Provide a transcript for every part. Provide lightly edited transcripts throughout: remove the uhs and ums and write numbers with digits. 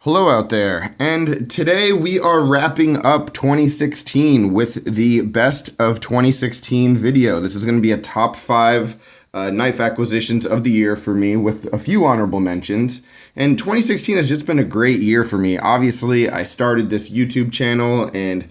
Hello out there, and today we are wrapping up 2016 with the best of 2016 video. This is going to be a top 5 knife acquisitions of the year for me with a few honorable mentions. And 2016 has just been a great year for me. Obviously, I started this YouTube channel and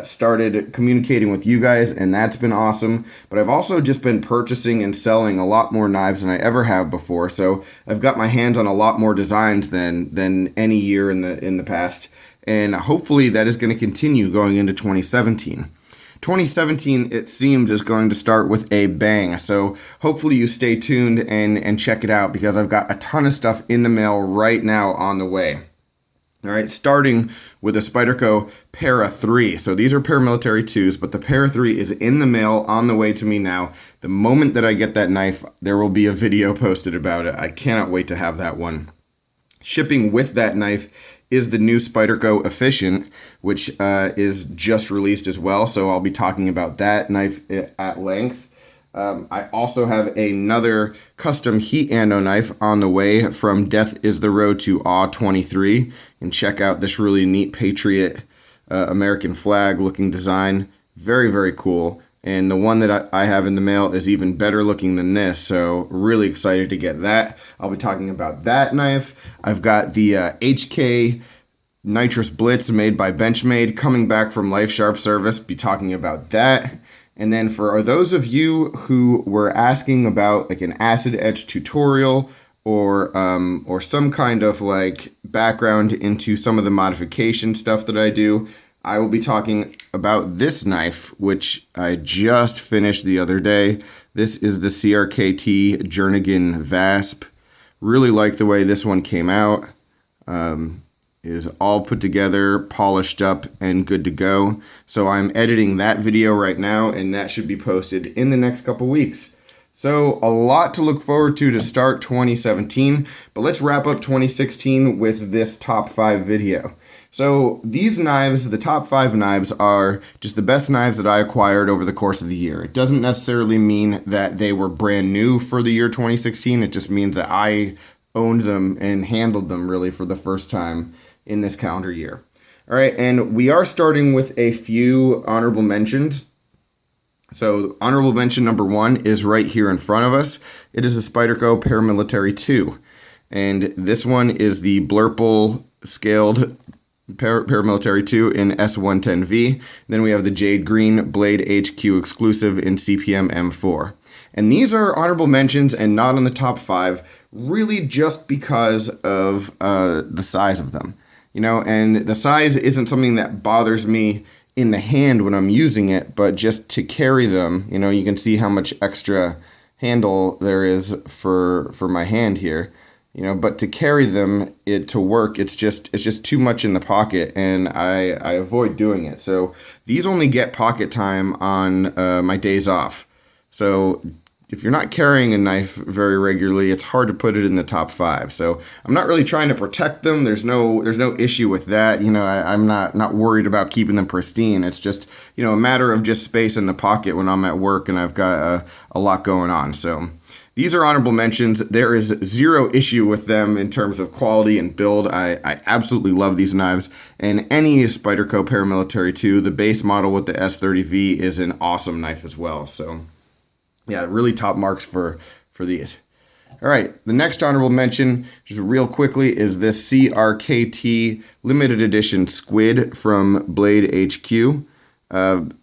started communicating with you guys, and that's been awesome. But I've also just been purchasing and selling a lot more knives than I ever have before. So I've got my hands on a lot more designs than any year in the past. And hopefully that is going to continue going into 2017. 2017, it seems, is going to start with a bang. So hopefully you stay tuned and check it out, because I've got a ton of stuff in the mail right now on the way. All right, starting with a Spyderco Para 3. So these are paramilitary 2s, but the Para 3 is in the mail on the way to me now. The moment that I get that knife, there will be a video posted about it. I cannot wait to have that one. Shipping with that knife is the new Spyderco Efficient, which is just released as well. So I'll be talking about that knife at length. I also have another custom heat ando knife on the way from Death is the Road to Awe 23. And check out this really neat Patriot American flag looking design. Very, very cool. And the one that I have in the mail is even better looking than this, so really excited to get that. I'll be talking about that knife. I've got the HK Nitrous Blitz made by Benchmade coming back from Lifesharp Service. Be talking about that. And then for those of you who were asking about like an acid etch tutorial or some kind of like background into some of the modification stuff that I do, I will be talking about this knife, which I just finished the other day. This is the CRKT Jernigan VASP. Really like the way this one came out. Is all put together, polished up, and good to go. So I'm editing that video right now, and that should be posted in the next couple weeks. So a lot to look forward to start 2017, but let's wrap up 2016 with this top 5 video. So these knives, the top 5 knives, are just the best knives that I acquired over the course of the year. It doesn't necessarily mean that they were brand new for the year 2016. It just means that I owned them and handled them really for the first time in this calendar year. All right, and we are starting with a few honorable mentions. So honorable mention number 1 is right here in front of us. It is a Spyderco Paramilitary 2. And this one is the Blurple scaled Paramilitary 2 in S110V. Then we have the Jade Green Blade HQ exclusive in CPM M4. And these are honorable mentions and not on the top 5, really just because of the size of them. You know, and the size isn't something that bothers me in the hand when I'm using it, but just to carry them, you know, you can see how much extra handle there is for my hand here. You know, but to carry them, to work, it's just too much in the pocket, and I avoid doing it. So these only get pocket time on my days off. So if you're not carrying a knife very regularly, it's hard to put it in the top 5. So I'm not really trying to protect them. There's no issue with that. You know, I'm not worried about keeping them pristine. It's just, you know, a matter of just space in the pocket when I'm at work and I've got a lot going on. So these are honorable mentions. There is zero issue with them in terms of quality and build. I absolutely love these knives. And any Spyderco Paramilitary 2, the base model with the S30V, is an awesome knife as well. So yeah, really top marks for these. All right, the next honorable mention, just real quickly, is this CRKT limited edition Squid from Blade HQ.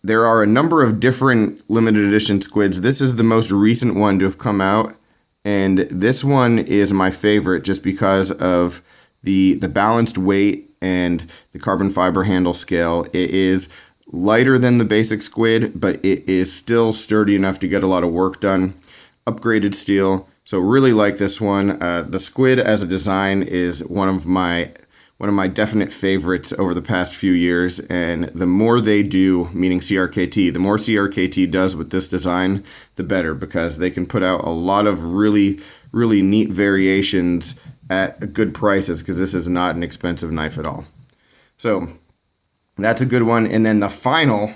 There are a number of different limited edition squids. This is the most recent one to have come out, and this one is my favorite just because of the balanced weight and the carbon fiber handle scale. It is lighter than the basic squid, but it is still sturdy enough to get a lot of work done. Upgraded steel, so really like this one. The squid as a design is one of my definite favorites over the past few years, and the more they do, meaning CRKT, the more CRKT does with this design, the better, because they can put out a lot of really, really neat variations at good prices, because this is not an expensive knife at all. So that's a good one. And then the final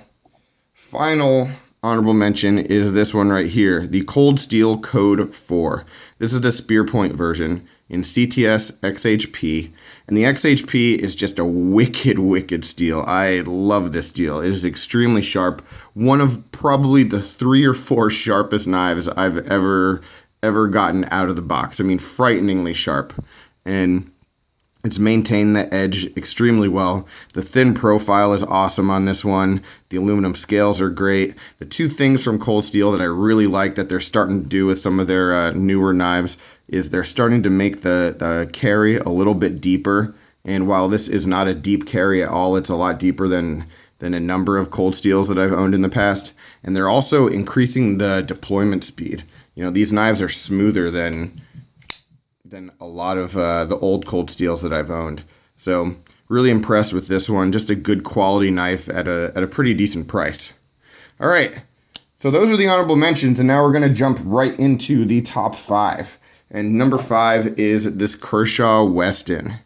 honorable mention is this one right here, the Cold Steel Code 4. This is the spear point version. in CTS XHP. And the XHP is just a wicked steel. I love this steel. It is extremely sharp. One of probably the 3 or 4 sharpest knives I've ever gotten out of the box. I mean, frighteningly sharp. And it's maintained the edge extremely well. The thin profile is awesome on this one. The aluminum scales are great. The 2 things from Cold Steel that I really like that they're starting to do with some of their newer knives is they're starting to make the carry a little bit deeper. And while this is not a deep carry at all, it's a lot deeper than a number of Cold Steels that I've owned in the past. And they're also increasing the deployment speed. You know, these knives are smoother than a lot of the old Cold Steels that I've owned. So really impressed with this one. Just a good quality knife at a pretty decent price. All right, so those are the honorable mentions, and now we're going to jump right into the top 5. And number 5 is this Kershaw Westen.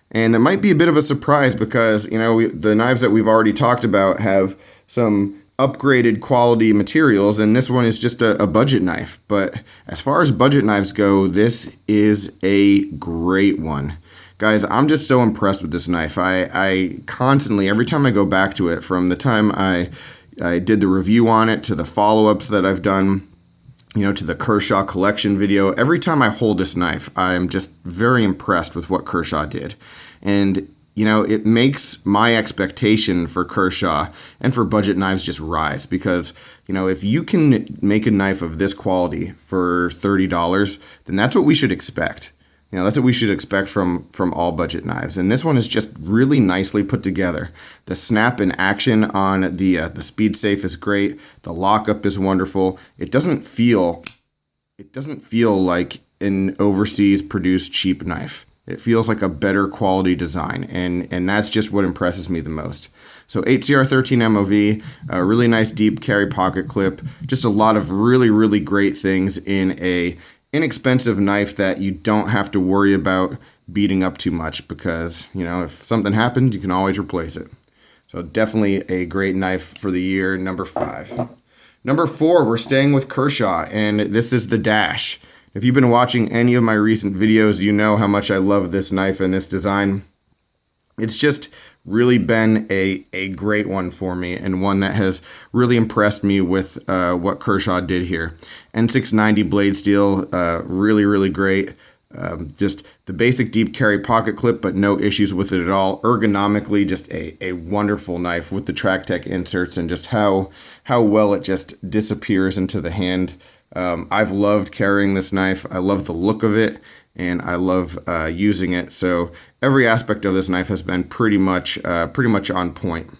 And it might be a bit of a surprise because, you know, the knives that we've already talked about have some upgraded quality materials, and this one is just a budget knife. But as far as budget knives go, this is a great one. Guys, I'm just so impressed with this knife. I constantly, every time I go back to it, from the time I did the review on it to the follow-ups that I've done, you know, to the Kershaw collection video, every time I hold this knife, I'm just very impressed with what Kershaw did. And you know, it makes my expectation for Kershaw and for budget knives just rise because, you know, if you can make a knife of this quality for $30, then that's what we should expect. You know, that's what we should expect from all budget knives. And this one is just really nicely put together. The snap and action on the speed safe is great. The lockup is wonderful. It doesn't feel like an overseas produced cheap knife. It feels like a better quality design, and that's just what impresses me the most. So 8CR13 MOV, a really nice deep carry pocket clip, just a lot of really great things in a inexpensive knife that you don't have to worry about beating up too much because, you know, if something happens, you can always replace it. So definitely a great knife for the year, number 5. Number 4, we're staying with Kershaw, and this is the Dash. If you've been watching any of my recent videos, you know how much I love this knife and this design. It's just really been a great one for me and one that has really impressed me with what Kershaw did here. N690 blade steel, really great. Just the basic deep carry pocket clip, but no issues with it at all. Ergonomically, just a wonderful knife with the TrackTech inserts and just how well it just disappears into the hand. I've loved carrying this knife. I love the look of it, and I love using it. So every aspect of this knife has been pretty much on point.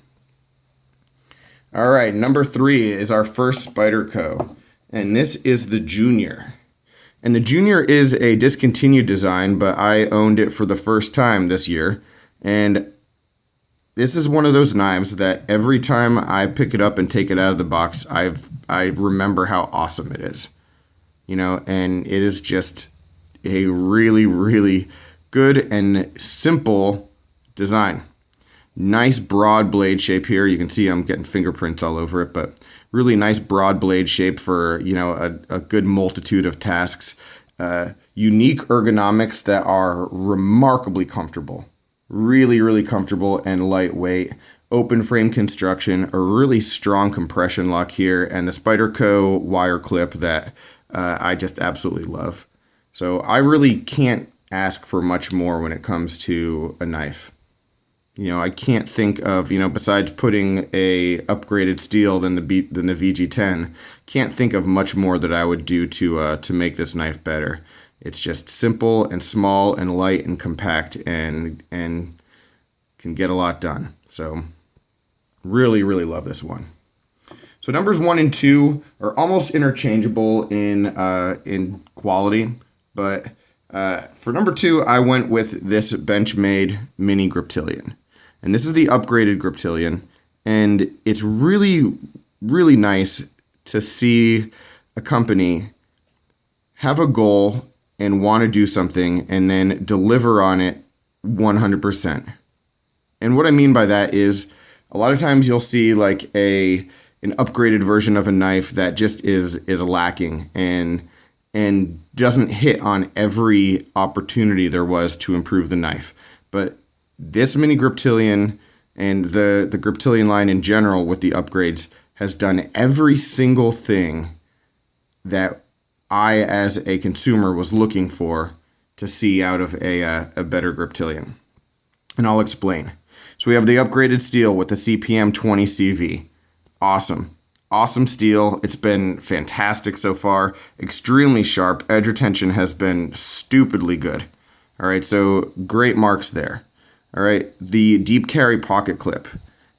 All right, number 3 is our first Spyderco, and this is the Junior. And the Junior is a discontinued design, but I owned it for the first time this year. And this is one of those knives that every time I pick it up and take it out of the box, I remember how awesome it is. You know, and it is just a really good and simple design. Nice broad blade shape here. You can see I'm getting fingerprints all over it, but really nice broad blade shape for, you know, a good multitude of tasks. Unique ergonomics that are remarkably comfortable. Really comfortable and lightweight. Open frame construction, a really strong compression lock here, and the Spyderco wire clip that I just absolutely love. So I really can't ask for much more when it comes to a knife. You know, I can't think of, you know, besides putting a upgraded steel than the VG10, can't think of much more that I would do to make this knife better. It's just simple and small and light and compact and can get a lot done. So really love this one. So numbers 1 and 2 are almost interchangeable in quality, but for number 2, I went with this Benchmade MiniGrip Tilian. And this is the upgraded grip Tilian, and it's really nice to see a company have a goal and want to do something and then deliver on it 100%. And what I mean by that is a lot of times you'll see like an upgraded version of a knife that just is lacking, and and doesn't hit on every opportunity there was to improve the knife. But this MiniGrip Tilian and the Grip Tilian line in general with the upgrades has done every single thing that I, as a consumer, was looking for to see out of a better Grip Tilian. And I'll explain. So we have the upgraded steel with the CPM 20 CV. Awesome. Awesome steel. It's been fantastic so far. Extremely sharp. Edge retention has been stupidly good. All right, so great marks there. All right, the deep carry pocket clip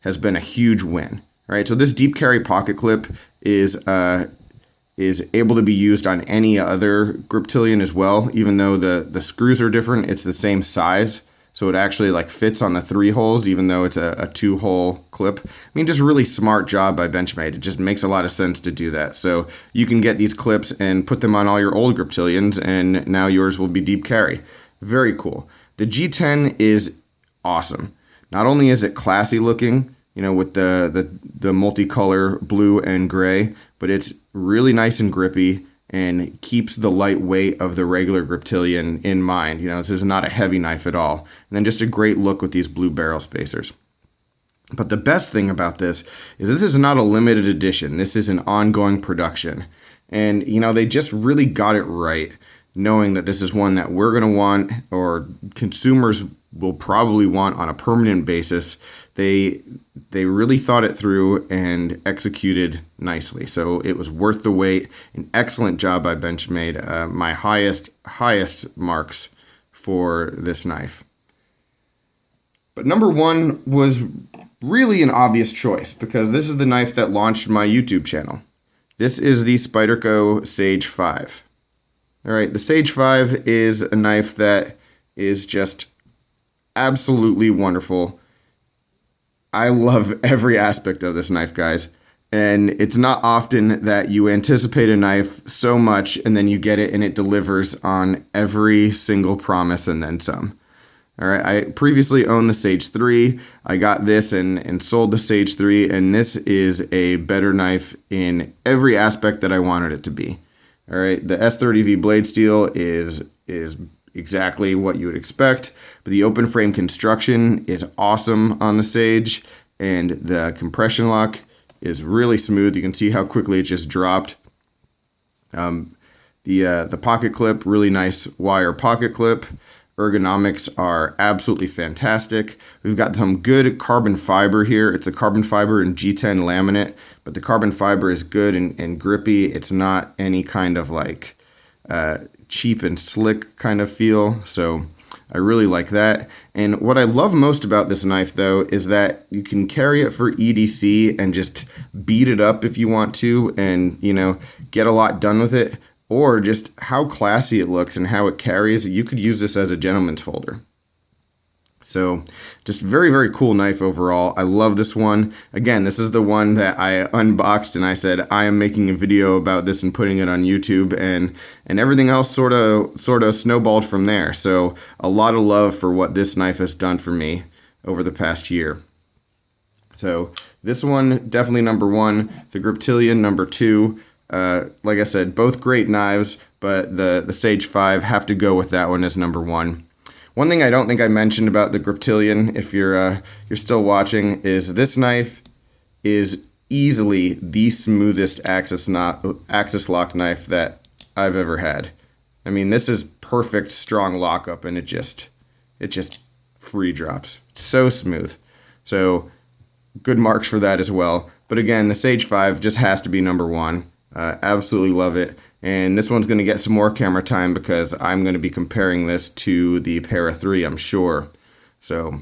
has been a huge win. All right, so this deep carry pocket clip is able to be used on any other Grip Tilian as well. Even though the screws are different, it's the same size. So it actually like fits on the 3 holes, even though it's a 2-hole clip. I mean, just really smart job by Benchmade. It just makes a lot of sense to do that. So you can get these clips and put them on all your old Grip Tilians, and now yours will be deep carry. Very cool. The G10 is awesome. Not only is it classy looking, you know, with the multicolor blue and gray, but it's really nice and grippy and keeps the light weight of the regular Grip Tilian in mind. You know, this is not a heavy knife at all. And then just a great look with these blue barrel spacers. But the best thing about this is not a limited edition. This is an ongoing production. And, you know, they just really got it right, knowing that this is one that we're going to want, or consumers will probably want on a permanent basis. They really thought it through and executed nicely. So it was worth the wait. An excellent job by Benchmade. My highest marks for this knife. But number 1 was really an obvious choice because this is the knife that launched my YouTube channel. This is the Spyderco Sage 5. All right, the Sage 5 is a knife that is just absolutely wonderful. I love every aspect of this knife, guys. And it's not often that you anticipate a knife so much and then you get it and it delivers on every single promise and then some. All right, I previously owned the Sage 3. I got this and sold the Sage 3, and this is a better knife in every aspect that I wanted it to be. All right, the S30V blade steel is exactly what you would expect, but the open frame construction is awesome on the Sage, and the compression lock is really smooth. You can see how quickly it just dropped. The pocket clip, really nice wire pocket clip. Ergonomics are absolutely fantastic. We've got some good carbon fiber here. It's a carbon fiber and G10 laminate, but the carbon fiber is good and grippy. It's not any kind of like cheap and slick kind of feel. So I really like that. And what I love most about this knife though is that you can carry it for EDC and just beat it up if you want to, and you know, get a lot done with it. Or just how classy it looks and how it carries. You could use this as a gentleman's folder. So just very, very cool knife overall. I love this one. Again, this is the one that I unboxed and I said, I am making a video about this and putting it on YouTube, and everything else sort of snowballed from there. So a lot of love for what this knife has done for me over the past year. So this one, definitely number 1. The Grip Tilian, number 2. Like I said, both great knives, but the Sage 5 have to go with that one as number 1. One thing I don't think I mentioned about the Grip Tilian, if you're still watching, is this knife is easily the smoothest axis lock knife that I've ever had. I mean, this is perfect strong lockup, and it just free drops. It's so smooth. So good marks for that as well. But again, the Sage 5 just has to be number 1. Absolutely love it. And this one's going to get some more camera time because I'm going to be comparing this to the Para 3, I'm sure. So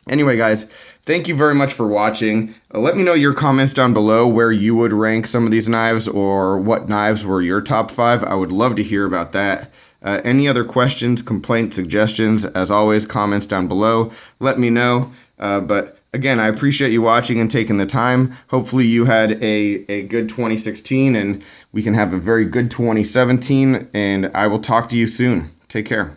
anyway, guys, thank you very much for watching. Let me know your comments down below where you would rank some of these knives, or what knives were your top 5. I would love to hear about that. Any other questions, complaints, suggestions, as always, comments down below. Let me know. But again, I appreciate you watching and taking the time. Hopefully you had a good 2016, and we can have a very good 2017, and I will talk to you soon. Take care.